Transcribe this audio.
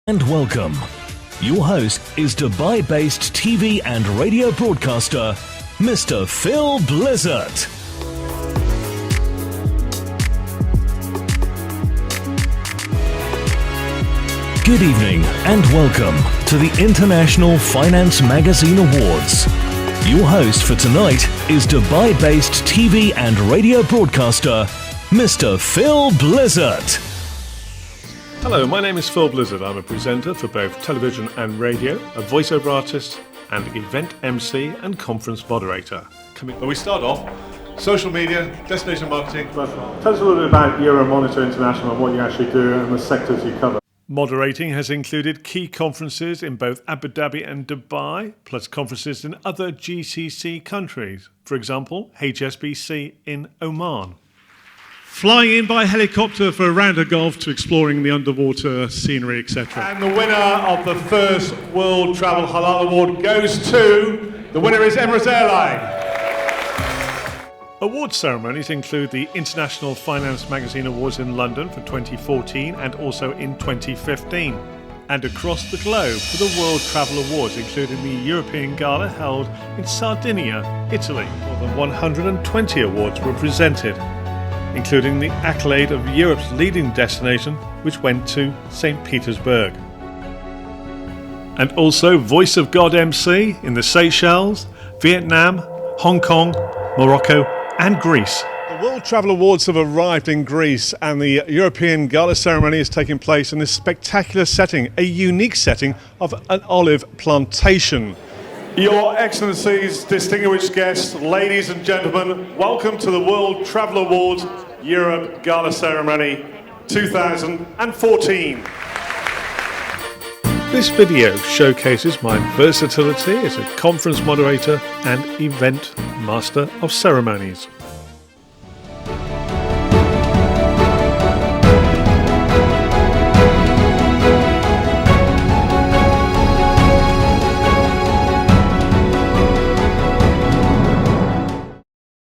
And welcome. Your host is Dubai-based TV and radio broadcaster, Mr. Phil Blizzard. Good evening and welcome to the International Finance Magazine Awards. Your host for tonight is Dubai-based TV and radio broadcaster, Mr. Phil Blizzard. Hello, my name is Phil Blizzard. I'm a presenter for both television and radio, a voiceover artist, and event MC and conference moderator. But we start off, social media, destination marketing. Tell us a little bit about Euromonitor International and what you actually do and the sectors you cover. Moderating has included key conferences in both Abu Dhabi and Dubai, plus conferences in other GCC countries. For example, HSBC in Oman. Flying in by helicopter for a round of golf to exploring the underwater scenery, etc. And the winner of the first World Travel Halal Award goes to, the winner is Emirates Airline. Award ceremonies include the International Finance Magazine Awards in London for 2014 and also in 2015. And across the globe for the World Travel Awards, including the European Gala held in Sardinia, Italy. More than 120 awards were presented, including the accolade of Europe's leading destination, which went to St. Petersburg. And also Voice of God MC in the Seychelles, Vietnam, Hong Kong, Morocco and Greece. The World Travel Awards have arrived in Greece and the European Gala ceremony is taking place in this spectacular setting, a unique setting of an olive plantation. Your Excellencies, distinguished guests, ladies and gentlemen, welcome to the World Travel Awards Europe Gala Ceremony 2014. This video showcases my versatility as a conference moderator and event master of ceremonies.